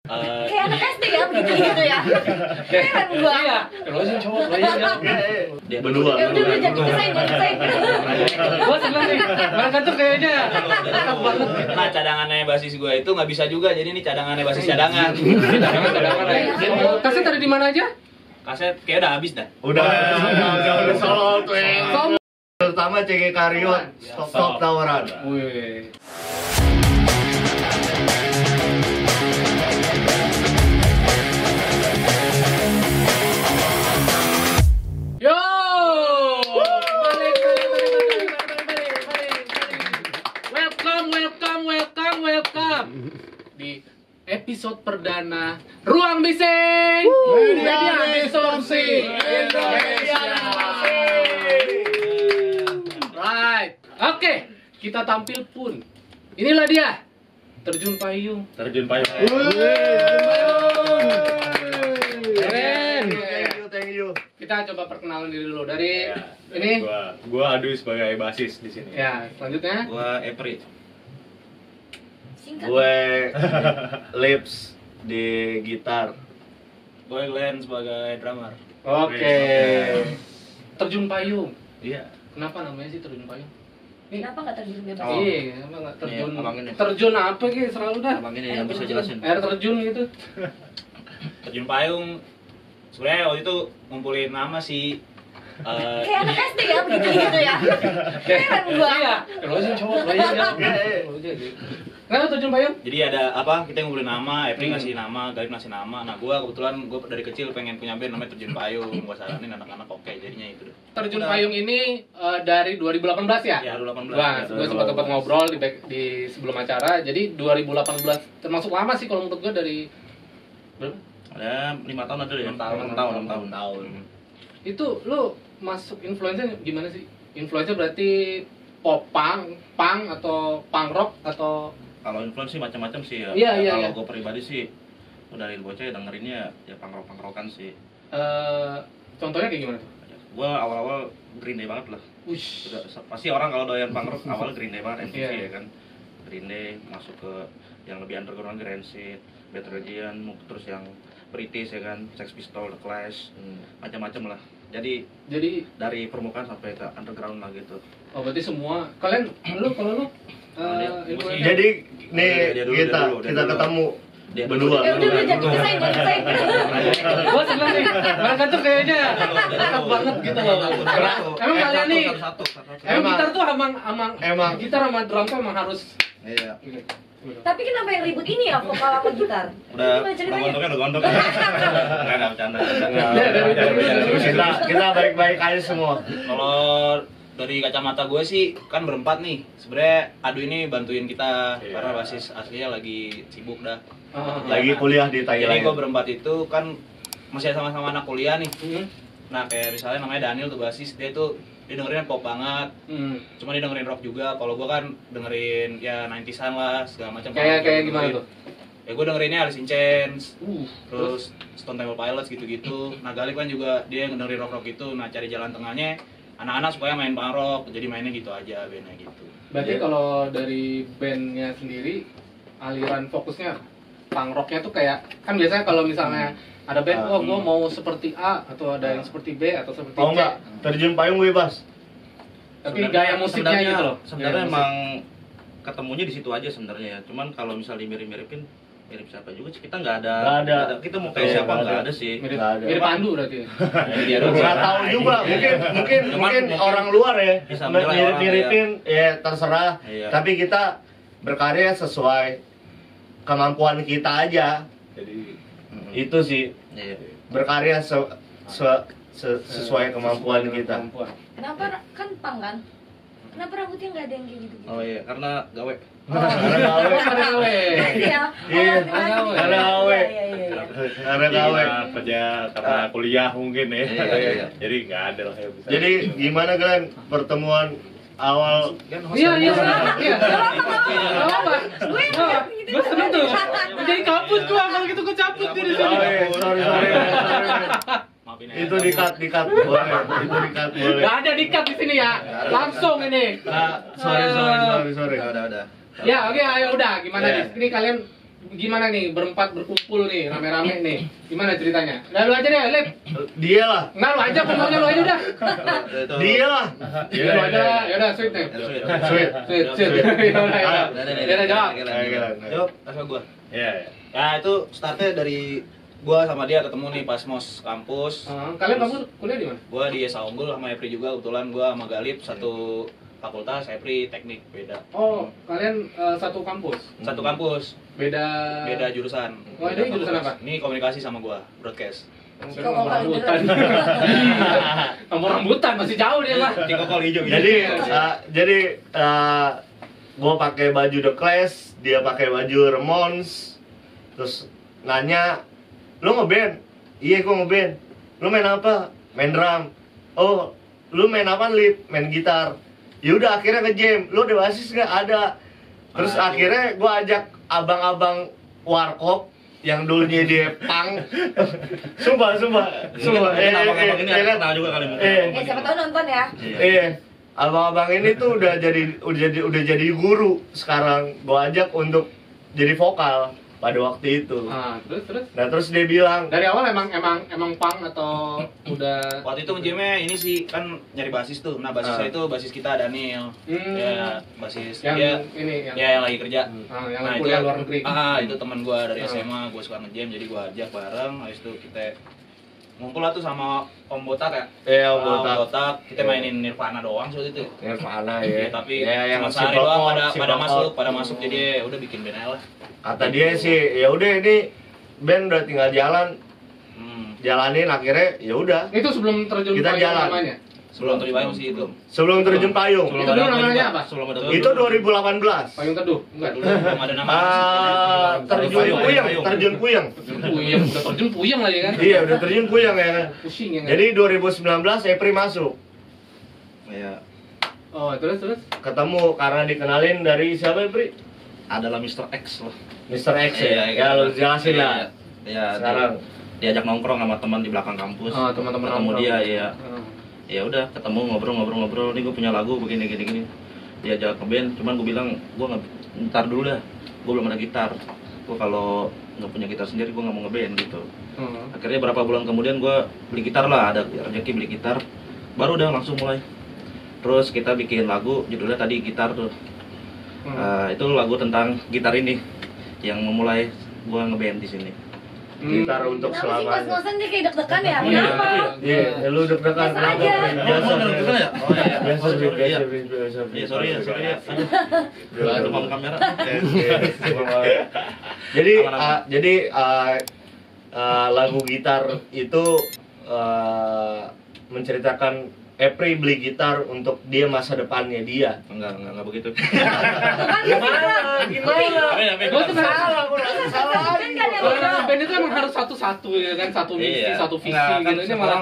Kayak anak SD ya, begitu gitu ya. Keren gua. Iya, terusin coba Dia berdua. Ya udah jangan saya. Gua seneng nih, mereka tuh kayaknya cakep banget. Nah, cadangannya basis gue itu nggak bisa juga, jadi ini cadangannya basis cadangan. Cadangan aja. Kaset tadi di mana aja? Kaset kayak udah habis dah. Udah solo tuh. Som. Pertama CG Karyot, stop tawaran. Wih. Yo, balik. Welcome di episode perdana Ruang Bising Media Distorsi Indonesia. Right, oke, kita tampil pun. Inilah dia, terjun payung. Terjun payung. Keren. Thank you. Kita coba perkenalan diri dulu dari ini. Gua Adu sebagai basis di sini. Ya, selanjutnya. Gua Epri. Singkat. Gue Lips di gitar. Gue Glenn sebagai drummer. Oke. Terjun payung. Iya. Kenapa namanya sih terjun payung? Kenapa nggak terjun bebas? Oh. Iya, kenapa nggak terjun? Nih, abang ini. Terjun apa gitu selalu dah? Abang ini yang bisa jelasin. Air terjun gitu. Terjun payung. Sebenarnya waktu itu ngumpulin nama sih. Kayak anak SD ya, begitu gitu ya. Keren gua. Iya. Terusin coba payung ya. Kenapa terjun payung? Jadi ada apa? Kita ngumpulin nama, Epri ngasih nama, Galip ngasih nama. Nah, gua dari kecil pengen punya band namanya Terjun Payung. Gua saranin anak-anak oke, jadinya itu deh. Terjun payung ini dari 2018 ya? Ya, 2018. Wah, Ya, gue sempat ngobrol di sebelum acara. Jadi 2018 termasuk lama sih kalau menurut gue dari berapa? Ada 5 tahun ada ya? 6 tahun. Itu lu masuk influence gimana sih? Influence berarti pop punk atau punk rock atau Kalau influence sih macam-macam sih ya. Iya. Kalau gue pribadi sih dari bocah ya dengerinnya ya punk rockan sih. contohnya kayak gimana tuh? Gue awal-awal Green Day banget lah. Ush. Pasti orang kalau doyan punk rock awal Green Day banget, MTV Iya. ya kan. Green Day masuk ke yang lebih underground Rancid, Bad Religion, terus yang British ya kan, Sex Pistols, The Clash, macam-macam lah. Jadi dari permukaan sampai ke underground lah gitu. Oh berarti semua kalian kalau lu influence Jadi nih Dia dulu, kita dia dulu. ketemu Dia berdua. Ya udah jangan saya. gue seneng nih, mereka tuh kayaknya cakep banget gitu loh. Emang kalian nih, emang gitar tuh emang gitar sama drum tuh emang harus. Iya. Tapi kenapa yang ribut ini ya, vokal sama gitar? Gimana ceritanya? Udah gondok. Enggak ada bercanda. Kita baik-baik aja semua. Kalau dari kacamata gue sih kan berempat nih. Sebenarnya Adu ini bantuin kita karena basis aslinya lagi sibuk dah. Lagi kuliah di Jadi Thailand. gue berempat itu kan masih sama-sama anak kuliah nih. Nah kayak misalnya namanya Daniel tuh basis, dia dengerin pop banget. Cuma dia dengerin rock juga. Kalau gue kan dengerin ya 90s-an lah segala macam. Kayak gimana tuh? Ya gue dengerinnya Alice in Chains, terus Stone Temple Pilots gitu-gitu. Nah Galip kan juga dia dengerin rock itu. Nah cari jalan tengahnya anak-anak supaya main punk rock, jadi mainnya gitu aja, bandnya gitu. Berarti kalau dari bandnya sendiri aliran fokusnya punk rocknya tuh kayak kan biasanya kalau misalnya ada band, gue mau seperti A atau ada yang seperti B atau seperti Oh C. enggak, terjun payung bebas. Tapi gaya musiknya gitu loh. Sebenarnya Gaya musik. emang ketemunya di situ aja sebenarnya ya. Cuman kalau misalnya mirip-miripin mirip siapa juga sih, kita nggak ada. Kita mau kayak Iya, siapa nggak nggak ada. ada sih. Nggak ada. mirip Pandu berarti. Dia Nggak tahu juga, mungkin orang luar ya Bisa menilai orang, miripin ya terserah. Iya. Tapi kita berkarya sesuai kemampuan kita aja. Jadi itu sih Iya. berkarya sesuai kemampuan kita. Kenapa kan pang kan? Kenapa rambutnya nggak ada yang kayak gitu? Oh iya, karena gawe. Karena gawe. Iya. Iya, karena gawe. Iya. Karena gawe. Kerja karena kuliah mungkin ya. Iya. Jadi nggak ada lah yang bisa. Jadi gimana kalian pertemuan awal? Iya. Gue seneng tuh. Jadi kampus gue kalau gitu gue cabut dari sini. Sorry. Maafin ya. Itu dikat boleh. Itu dikat boleh. Gak ada dikat di sini ya. Langsung ini. Sorry. Udah. Ya oke, ayo udah. Gimana Iya. nih? Ini kalian gimana nih berempat berkumpul nih rame-rame nih? Gimana ceritanya? Udah lu aja deh, Lip. Dia lah. Enggak lu aja, pokoknya lu aja udah. Dia lah. Ya lu aja. Ya udah, sweet nih. Sweet. Sweet. Ya udah. Ya udah jawab. Jawab, asal gua. Iya. Ya itu startnya dari gua sama dia ketemu nih pas mos kampus. Kalian kamu kuliah di mana? Gua di Esa Unggul sama Epri juga, kebetulan gua sama Galip satu fakultas, Epri teknik beda. Oh, kalian satu kampus. Satu kampus, Beda jurusan. Oh, ini jurusan apa? Ini komunikasi sama gua, broadcast. Nomor rambutan. Nomor rambutan masih jauh dia mah. Tikokol hijau. Jadi gue pakai baju The Clash, dia pakai baju Ramones, terus nanya, lu ngeband? Iya gue ngeband. Lu main apa? Main drum. Oh, lu main apa, Lip? Main gitar. Yaudah akhirnya nge-jam. Lu ada basis nggak? Ada. Terus akhirnya gue ajak abang-abang warkop yang dulunya dia punk. Sumpah. Abang-abang ini kenal juga kali mungkin. Siapa tahu nonton ya. Abang-abang ini tuh udah jadi guru sekarang. Gua ajak untuk jadi vokal pada waktu itu. Terus? Nah, terus dia bilang, Dari awal emang punk atau udah Waktu itu ngejamnya ini sih kan nyari basis tuh. Nah, basisnya itu basis kita Daniel. Ya, basis yang dia ini yang yang lagi kerja. yang Nah, kuliah itu- luar negeri. Itu teman gua dari SMA, gua suka ngejam jadi gua ajak bareng. Habis itu kita ngumpul lah tuh sama Om Botak ya. Om Botak. Kita mainin Nirvana doang waktu itu. Nirvana Iya, ya. tapi yang cuma sehari simple doang chord, simple chord. pada masuk jadi udah bikin band aja lah. Kata dia sih, ya udah ini band udah tinggal jalan, jalanin akhirnya ya udah. Itu sebelum terjun Kita payung jalan. namanya. Sebelum terjun sih itu. Sebelum terjun payung. Itu dulu namanya apa? Itu 2018. Payung teduh? Enggak dulu. Belum ada nama. Terjun puyeng. Puyeng, udah terjun puyeng lagi kan? Iya, udah terjun puyeng ya kan. Pusing ya kan? Jadi 2019 Epri masuk. Ya, Oh, terus? Ketemu karena dikenalin dari siapa Epri? adalah Mr. X loh. Mr. X ya. Ya lu jelasin lah. Ya, Sekarang diajak nongkrong sama teman di belakang kampus. Oh, teman-teman ketemu nongkrong. dia, ya. Ya udah ketemu ngobrol. Nih gue punya lagu begini. Diajak ke band, cuman gue bilang gue nggak, ntar dulu dah. Gue belum ada gitar. Gue kalau nggak punya gitar sendiri gue nggak mau ngeband gitu. Akhirnya berapa bulan kemudian gue beli gitar lah, ada rezeki beli gitar. Baru udah langsung mulai. Terus kita bikin lagu, judulnya tadi Gitar tuh. Itu lagu tentang gitar ini yang memulai gua ngeband di sini. gitar untuk Kenapa sih pas selamanya. ngosen dia kayak deg-degan ya? Iya. Kenapa? Iya, lu deg-degan Biasa aja. Biasa. ya? Oh iya. Biasa, Iya, biasa. Iya, sorry ya. Demam kamera. Jadi Aman-aman. lagu gitar itu menceritakan Epri beli gitar untuk dia masa depannya dia. Enggak begitu. Gimana? Gua tuh Salah, gua salah. Kalau band itu emang harus satu-satu ya kan, satu misi, Iya. satu visi Nggak, kan gitu. Ini malah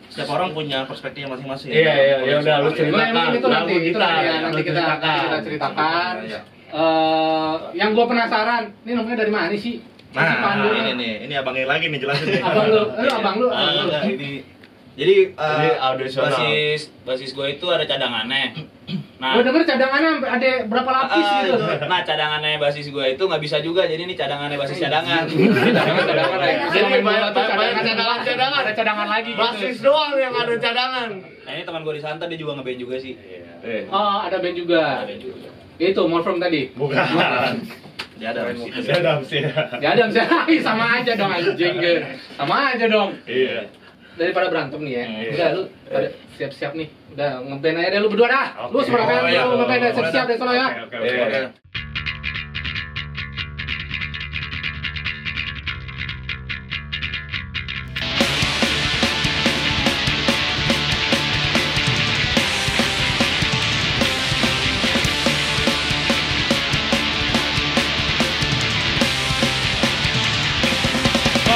setiap orang punya perspektifnya masing-masing. Iya, ya udah lu ceritakan. itu nanti, Lagu gitar, nanti lu kita ceritakan. Iya. Yang gua penasaran, ini nomornya dari mana sih? Si Pandu ini abangnya lagi nih jelasin nih. Abang lu. Enggak, ini. Jadi Ini audisional. basis gue itu ada cadangannya. Nah, Gua denger cadangannya sampai ada berapa lapis gitu. nah cadangannya basis gue itu nggak bisa juga. Jadi ini cadangannya basis cadangan. Cadangan. Jadi Jadi banyak cadangan. Ada cadangan lagi gitu. Basis doang yang ada cadangan. Nah ini teman gue di Santa, dia juga ngeband juga sih. Oh, ada band juga. Ada band juga. Itu More From tadi. Bukan. Dia ada di situ. Saya dalam sih. Ya ada sama aja dong anjing. Sama aja dong. Iya. Daripada berantem nih ya. Iya. Udah lu pada siap-siap nih. Udah ngeband aja deh lu berdua dah. Lu Oke. seberapa Oh, iya. lu ngeband deh, siap-siap deh sono ya. Oke. Iya.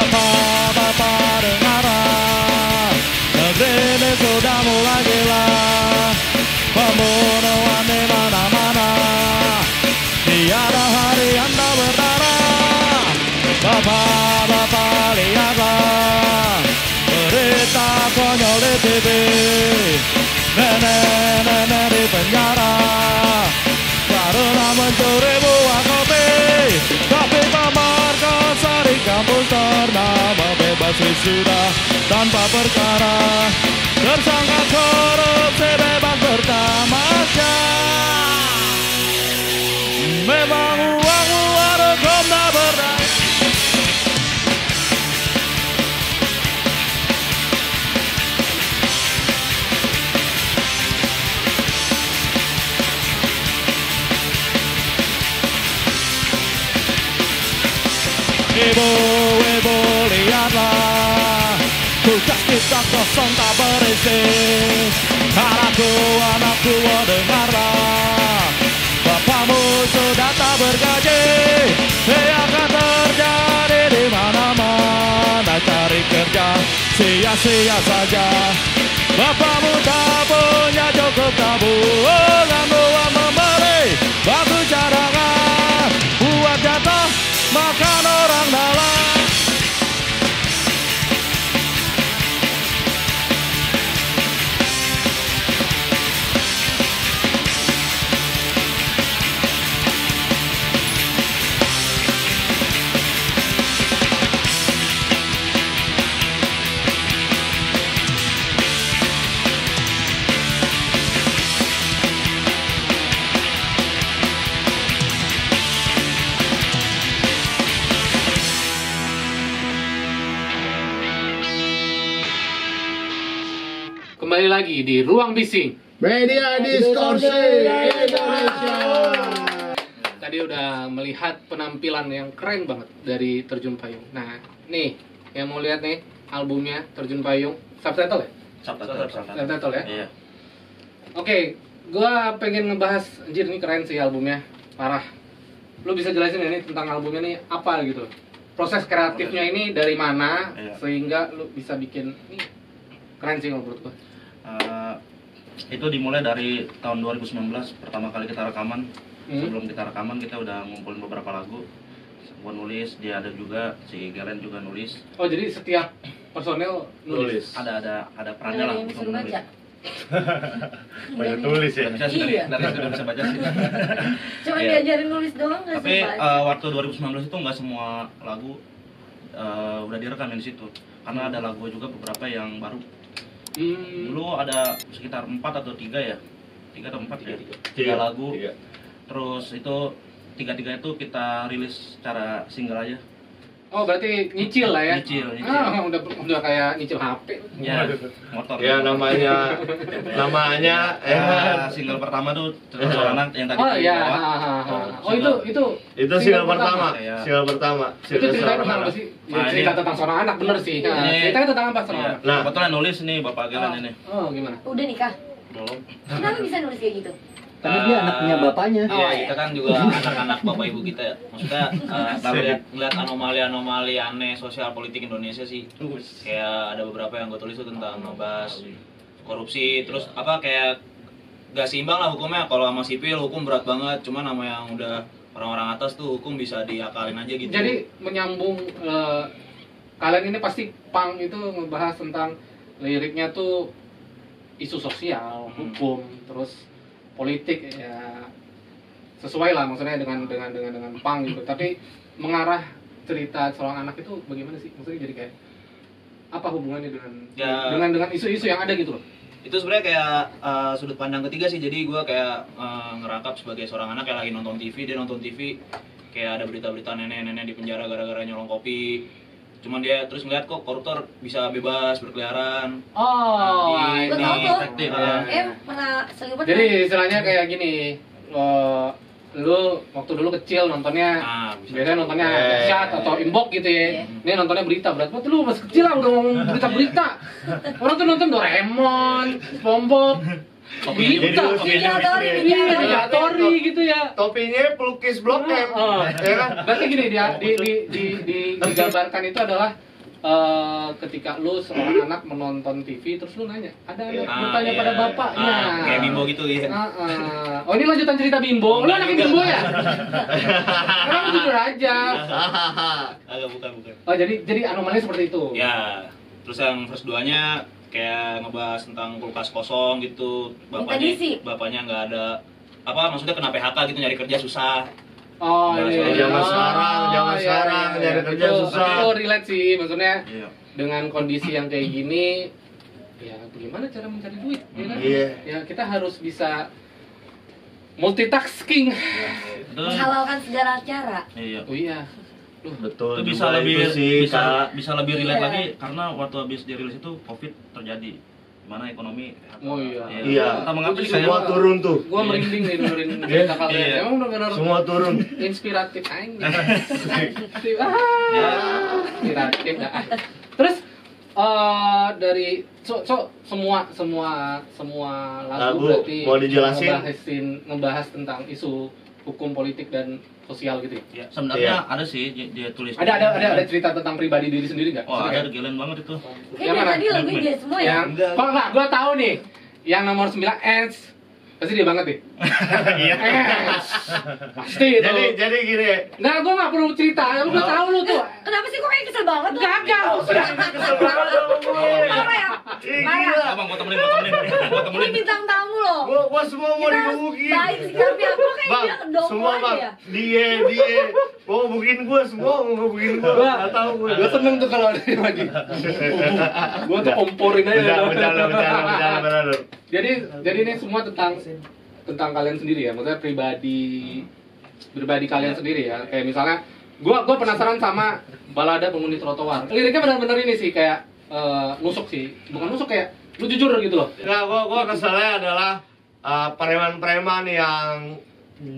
Bapak-bapak dengarlah, negeri ini sudah mulai gila. Pembunuhan di mana-mana, tiada hari Anda berdarah. Bapak-bapak lihatlah berita konyol di TV, nenek-nenek di penjara karena mencuri buah kopi. Tapi kampus ternama bebas wisuda tanpa perkara, tersangka korupsi bebas bertamasya. Memang uangmu harus tak berdaya. Ibu, lihatlah, kulkas kita kosong tak berisi. Anakku, dengarlah, bapakmu sudah tak bergaji. Dia akan terjadi di mana-mana, cari kerja sia-sia saja. Bapakmu tak punya cukup tabungan buat membeli batu cadangan, buat jatah makan orang dalam. Kembali lagi di Ruang Bising. Media Distorsi Indonesia. Tadi udah melihat penampilan yang keren banget dari Terjun Payung. Nah, nih yang mau lihat nih albumnya Terjun Payung, subtitle ya? Subtitle ya? Iya. Oke, gua pengen ngebahas, anjir ini keren sih albumnya, parah. Lu bisa jelasin ya nih tentang albumnya nih apa gitu? Proses kreatifnya ini dari mana sehingga lu bisa bikin ini keren sih menurut gua. Itu dimulai dari tahun 2019 pertama kali kita rekaman. Sebelum kita rekaman kita udah ngumpulin beberapa lagu. Gua nulis, dia ada juga, si Garen juga nulis. Oh jadi setiap personel nulis? Ada perannya lah untuk nulis. Banyak tulis ya. Bisa sih, Iya. dari sudah bisa baca sih. Cuma Iya. diajarin nulis doang nggak Tapi sih baca. waktu 2019 itu nggak semua lagu udah direkam di situ. Karena ada lagu juga beberapa yang baru. Dulu ada sekitar 4 atau 3 ya, 3 atau 4 ya, 3 lagu. Terus itu 3-3 itu kita rilis secara single aja. Oh berarti nyicil lah ya? Nyicil. Ah, udah kayak nyicil HP. Ya, motor. Ya namanya single pertama tuh Soal Anak yang tadi. Oh iya. Oh itu single pertama. Iya. Single pertama. Itu ceritanya tentang apa sih? Ya, cerita tentang seorang anak bener sih. Nah, ceritanya tentang apa seorang anak? Nah, kebetulan nulis nih Bapak Garen ini. Oh gimana? Udah nikah? Belum. Kenapa bisa nulis kayak gitu? Karena dia anaknya bapaknya. Iya, kita kan juga anak-anak bapak ibu kita ya. Maksudnya ngeliat anomali-anomali aneh sosial politik Indonesia sih. Kayak ada beberapa yang gue tulis tuh tentang ngebahas korupsi, terus apa kayak gak seimbang lah hukumnya. Kalau sama sipil hukum berat banget, cuman sama yang udah orang-orang atas tuh hukum bisa diakalin aja gitu. Jadi menyambung kalian ini pasti punk itu ngebahas tentang liriknya tuh isu sosial, hukum, terus politik ya sesuai lah maksudnya dengan punk gitu. Tapi mengarah cerita seorang anak itu bagaimana sih? Maksudnya jadi kayak apa hubungannya dengan isu-isu yang ada gitu loh? Itu sebenarnya kayak sudut pandang ketiga sih. Jadi gue kayak ngerangkap sebagai seorang anak yang lagi nonton TV. Dia nonton TV kayak ada berita-berita nenek-nenek di penjara gara-gara nyolong kopi. Cuman dia terus ngeliat kok koruptor bisa bebas berkeliaran. Oh, Gue tau tuh. perspektif. Pernah selibat. jadi istilahnya kayak gini, lu waktu dulu kecil nontonnya biasanya nontonnya Dahsyat atau Imbok gitu ya. Ini nontonnya berita, berat banget lu masih kecil lah udah ngomong berita-berita. Orang tuh nonton Doraemon, SpongeBob, Tori gitu ya. Topinya pelukis Blok M. Ya kan? Berarti gini dia digambarkan itu adalah ketika lu seorang anak menonton TV terus lu nanya, ada anak bertanya pada bapaknya. Kayak Bimbo gitu ya. Oh ini lanjutan cerita Bimbo. Lu anak Bimbo ya? Kenapa jujur aja? Agak bukan. Oh jadi anomalinya seperti itu. Ya, terus yang verse 2-nya kayak ngebahas tentang kulkas kosong gitu. Bapaknya nggak ada maksudnya kena PHK gitu, nyari kerja susah. Oh, Zaman sekarang nyari kerja susah. Itu relate sih, maksudnya Iya. dengan kondisi yang kayak gini, ya bagaimana cara mencari duit, ya kan? Iya. Ya kita harus bisa multitasking. Menghalalkan segala cara. Iya. Oh iya. Betul. Itu bisa juga lebih itu sih, Kak. bisa lebih relate Iya. lagi karena waktu habis dirilis itu Covid terjadi. Mana ekonomi Oh iya. Iya. Kita mengambil Semua turun tuh. Gua merinding nih dengerin cerita kalian. Iya. Emang benar-benar Semua turun. inspiratif aing. Ya. Inspiratif dah. Terus dari semua lagu Lagu, berarti mau dijelasin? ngebahas tentang isu hukum, politik dan sosial gitu ya. Ya, sebenarnya ada sih dia tulis. Ada cerita tentang pribadi diri sendiri nggak? Oh, Maksudnya ada gelen banget itu. Kayaknya mana? tadi lagunya dia semua ya. Yang kok nggak? Gua tahu nih. Yang nomor 9 Ends. Pasti dia banget nih. Iya. Pasti itu. Jadi gini. Nah, gua nggak perlu cerita. Lu udah tahu lu tuh. Kenapa sih kok kayak kesel banget lu? Gagal. Kesel banget sama gue. Apa ya? Ih, Marah. gila. Abang gua temenin. Ini bintang tamu loh. Gua semua mau Kita digebukin. baik sikapnya, aku kayak Bang, dia kedongko semua aja bang, ya. dia mau ngebukin gue, semua mau ngebukin gue. Gak tau gue. Gua seneng tuh kalau ada yang lagi. Gua tuh komporin aja. Bercanda. Jadi ini semua tentang kalian sendiri ya, maksudnya pribadi kalian sendiri ya. Kayak misalnya, gua penasaran sama balada penghuni trotoar. Liriknya benar-benar ini sih kayak nusuk sih, bukan nusuk kayak lu jujur gitu loh. Nah, gue keselnya adalah preman-preman yang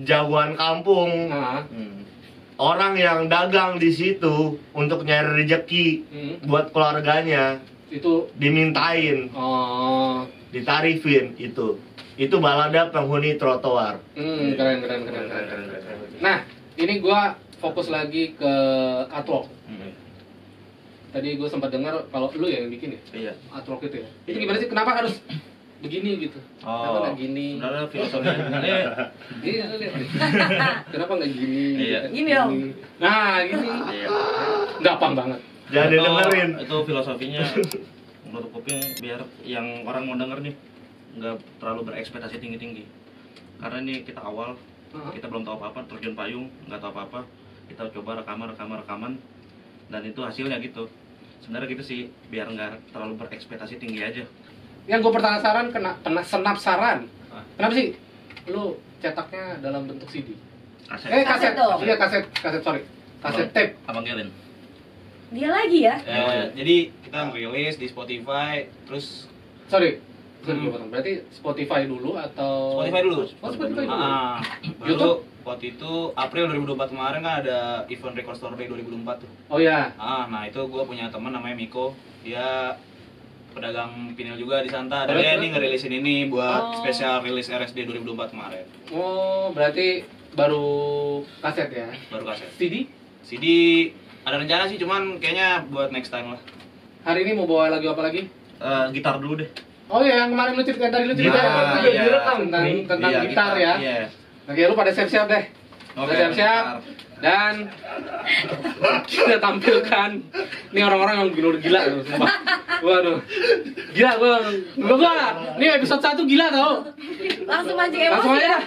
jagoan kampung, Nah, orang yang dagang di situ untuk nyari rezeki buat keluarganya, itu dimintain, ditarifin itu balada penghuni trotoar. keren. Nah, ini gua fokus lagi ke artwork. Tadi gue sempat dengar kalau lu yang bikin ya, Iya. artwork itu ya. Itu gimana sih? Kenapa harus begini gitu? Kenapa nggak gini? Sebenarnya filosofinya Iya, lihat. Kenapa nggak gini? Iya. Gini dong. Nah, gini. Iya. Gampang banget. Jadi dengerin. Itu filosofinya menurut kuping biar yang orang mau denger nih nggak terlalu berekspektasi tinggi-tinggi. Karena ini kita awal, kita belum tahu apa-apa, terjun payung, nggak tahu apa-apa. Kita coba rekaman dan itu hasilnya gitu. Sebenarnya gitu sih, biar nggak terlalu berekspektasi tinggi aja. Yang gue penasaran, penasaran. Kenapa sih lu cetaknya dalam bentuk CD? Kaset. Kaset. dong. Iya, kaset, sorry. Kaset tape. Abang Gelen. Dia lagi ya. Jadi kita rilis di Spotify, terus Sorry, gue potong. Berarti Spotify dulu atau Spotify dulu. Oh, Spotify dulu. Baru YouTube? waktu itu April 2024 kemarin kan ada event Record Store Day 2024 tuh. Oh ya. Nah itu gue punya teman namanya Miko, dia pedagang vinil juga di Santa. Dan Terus, dia terus? nih ngerilisin ini buat spesial rilis RSD 2024 kemarin. Oh, berarti baru kaset ya? Baru kaset. CD? Ada rencana sih, cuman kayaknya buat next time lah. Hari ini mau bawa lagu apa lagi? Gitar dulu deh. Oh iya, yang kemarin lu cerita tadi Nah, iya. direkam tentang Iya, gitar ya. Iya. Oke, lu pada siap-siap deh. Oke, Siap-siap. Dan kita tampilkan ini orang-orang yang gila loh, sumpah. Waduh. Gila gua. Ini episode 1 gila tau. Langsung mancing emosi. Langsung aja ya. dah.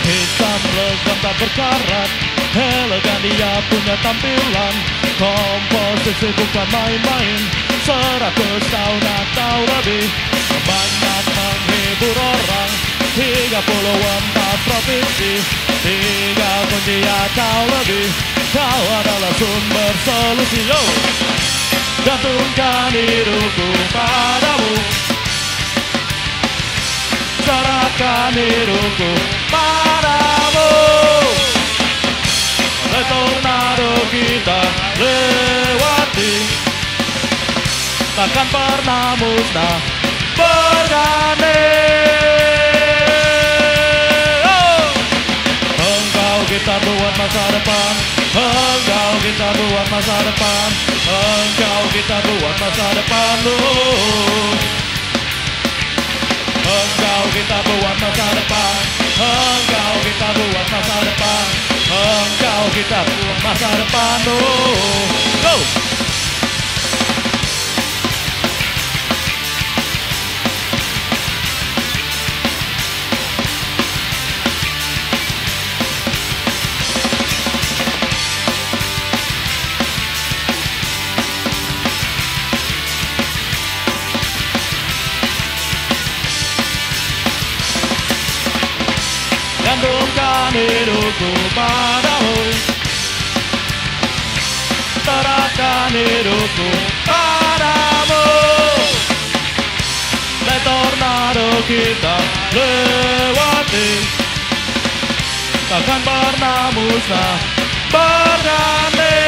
Hitam legam tak berkarat, elegan dia punya tampilan. Komposisi bukan main-main, 100 tahun atau lebih. Banyak menghibur orang, 34 provinsi, 3 kunci atau lebih. Kau adalah sumber solusi, yo. Gantungkan hidupku padamu, serahkan hidupku padamu. Oleh tornado kita lewati, takkan pernah musnah berganti. Oh! Engkau kita buat masa depan, engkau kita buat masa depan, engkau kita buat masa depan. Engkau kita buat masa depan. Engkau kita buat masa depan. Engkau kita buat masa depan. Oh, go. Gantungkan hidupku padamu, serahkan hidupku padamu. Dan tornado kita lewati, takkan pernah musnah berganti.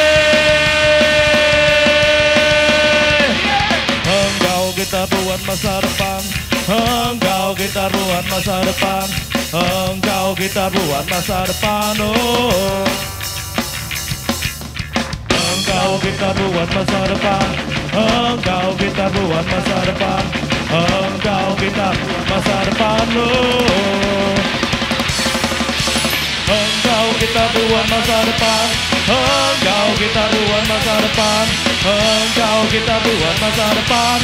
Engkau kita buat masa depan. Engkau kita buat masa depan. Engkau kita buat masa depan. Oh, engkau kita buat masa depan. Engkau kita buat masa depan. Engkau kita buat masa depan. Oh, engkau kita buat masa depan. Engkau kita buat masa depan. Engkau kita buat masa depan.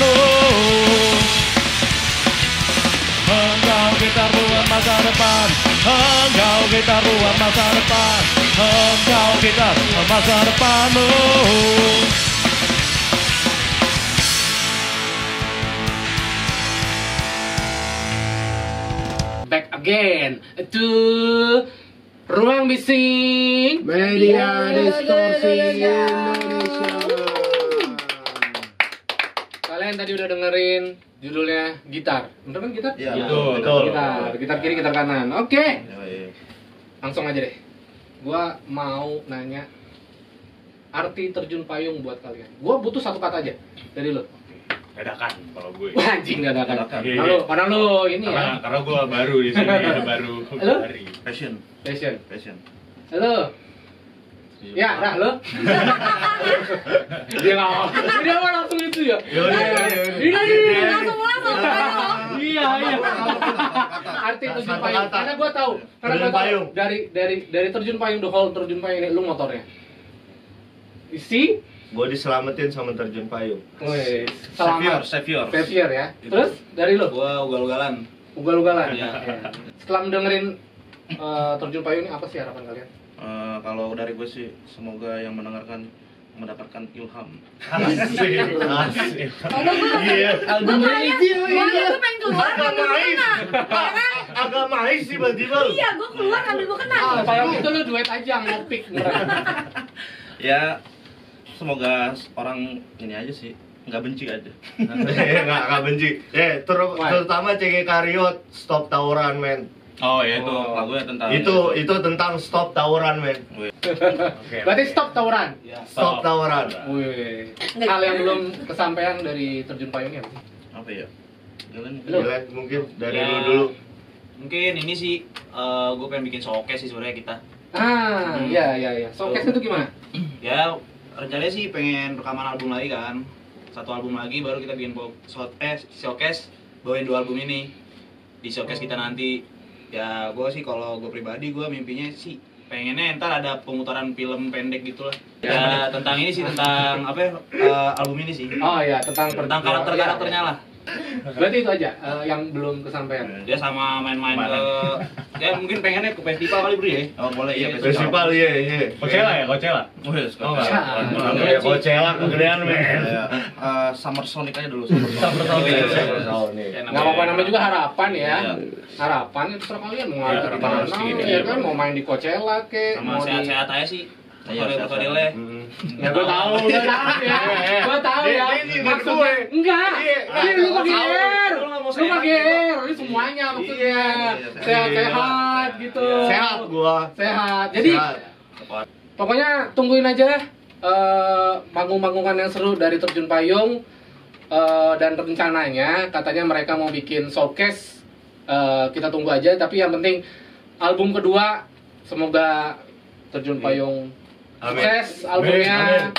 Oh, engkau kita buat masa depan. Engkau kita buat masa depan. Engkau kita buat masa depan. Oh, Back again to Ruang Bising Media Distorsi Indonesia. Kalian tadi udah dengerin judulnya gitar. Bener kan gitar? Iya, betul. Gitar kiri, gitar kanan. Oke. Langsung aja deh. Gua mau nanya arti terjun payung buat kalian. Gua butuh satu kata aja dari lo. Dadakan kalau gue. Wah, anjing dadakan. Iya. Karena lo ini ya. Karena gue baru di sini, baru Halo? hari. Passion. Passion. Halo. Ya, dah lo. Dia nggak mau. Dia mau langsung itu ya. Ini langsung. Iya. Arti terjun payung. Karena gua tahu. Dari terjun payung, the whole terjun payung ini lu motornya. Isi. Gue diselamatin sama terjun payung. Wih, selamat. Savior. Savior ya. Terus dari lo? Gua ugal-ugalan. Ugal-ugalan. Iya. Setelah mendengerin terjun payung ini apa sih harapan kalian? Kalau dari gue sih semoga yang mendengarkan mendapatkan ilham. Asik. Iya. Gue pengen keluar ngambil mukena. Agak mais tiba-tiba. Iya, gue keluar ngambil mukena. Kalau gitu lu duet aja mau pick beneran. Ya semoga orang ini aja sih nggak benci aja. Nggak benci. Terutama CG Kariot, stop tawuran men. Oh ya itu lagunya tentang Itu tentang stop tawuran men. Berarti stop tawuran. Stop tawuran. Wih. Hal yang belum kesampaian dari terjun payungnya apa sih? apa ya? Gila, mungkin dari lu dulu. Mungkin ini sih gue pengen bikin showcase sih sebenarnya kita. Iya. Showcase itu gimana? Ya rencananya sih pengen rekaman album lagi kan. Satu album lagi baru kita bikin showcase bawain 2 album ini. Di showcase kita nanti ya gue sih kalau gue pribadi gue mimpinya sih pengennya ntar ada pemutaran film pendek gitu lah. Ya tentang ini sih tentang apa ya, album ini sih. Oh iya, tentang karakter-karakternya lah. Berarti itu aja yang belum kesampaian. Dia sama main-main ke ya mungkin pengennya ke festival kali bro ya. Oh boleh ya Festival iya. Coachella ya, Coachella. Oh iya, Ya Coachella kegedean men. Summer Sonic aja dulu. Summer Sonic. Nggak apa-apa, namanya juga harapan ya. Harapan itu terserah kalian mau ngatur di mana ya kan, mau main di Coachella kek, Sama mau sehat-sehat aja sih. Personilnya. Ya gue tahu ya. Maksudnya enggak. Ini lu pakai air. Ini semuanya maksudnya. Sehat gitu. Sehat. Jadi pokoknya tungguin aja panggung-panggungan yang seru dari Terjun Payung, dan rencananya katanya mereka mau bikin showcase. Kita tunggu aja, tapi yang penting album kedua semoga Terjun Payung sukses albumnya.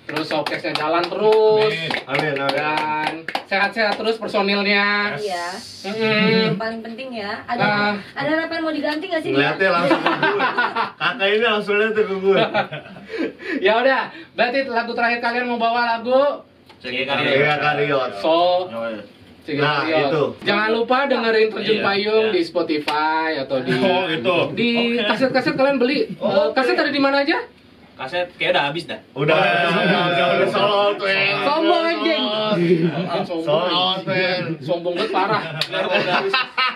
Terus showcase-nya jalan terus. Amin. Dan sehat-sehat terus personilnya. Iya. Mm-mm. Yang paling penting ya. Nah. Ada harapan mau diganti nggak sih? Ngeliatnya langsung ke gue. Kakak ini langsung lihat ke gue. Ya udah, berarti lagu terakhir kalian mau bawa lagu Iya Kariot. So Nah, itu. Jangan lupa dengerin Terjun Iya, Payung iya. di Spotify atau di itu. di kaset-kaset kalian beli. Kaset ada di mana aja? Kaset kayak udah habis dah. Udah solo tuh. Sombong anjing. Sombong. Sombong banget parah.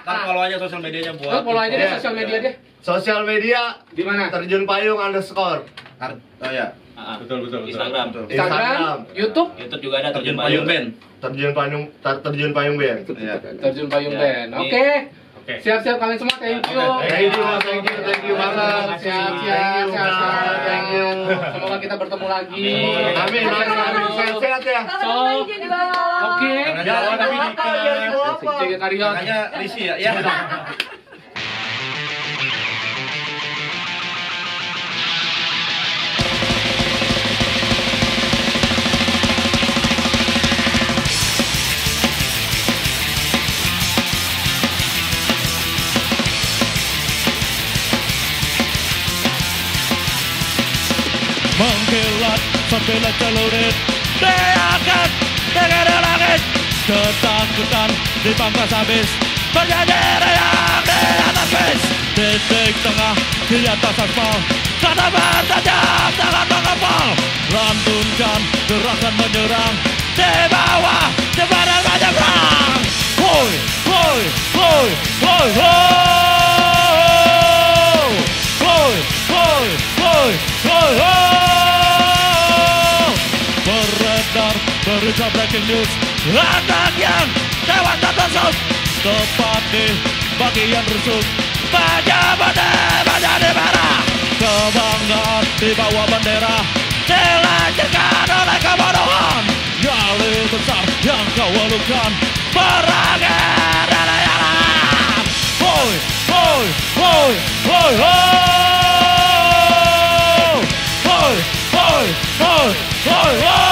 Kan follow aja sosial medianya buat. Follow aja deh sosial media deh. Sosial media Di mana? Terjun Payung _. Oh ya. Betul. Instagram. Instagram, YouTube, YouTube juga ada Terjun Payung Band. Terjun Payung Band. Iya. Terjun Payung Ya, Band. ini- Oke. Oke. Siap-siap kalian semua, thank you. Thank you banget. Siap-siap. Thank you. Semoga kita bertemu lagi. Amin. Sehat-sehat ya. Kalau aja di bawah. Oke. Jangan tapi Jaga Kariot. Makanya Risi ya. Ya. Mengkilat sambil celurit teriakan dengan langit. Ketakutan di pangkas habis berjanji riang di atas bis. Titik tengah di atas aspal, sana bertajam dengan mengepal. Lantunkan gerakan menyerang di bawah jembatan menyeberang. Woi, woi, woi, woi, woi, woi, woi, woi, woi, woi. Beredar berita breaking news, anak yang tewas tertusuk tepat di bagian rusuk, wajah menjadi merah. Kebanggaan di bawah bendera dilanjutkan oleh kebodohan. Nyali besar yang kau walukan berakhir dari alam. Woi, woi, woi, woi, woi, woi, woi, woi, woi, woi.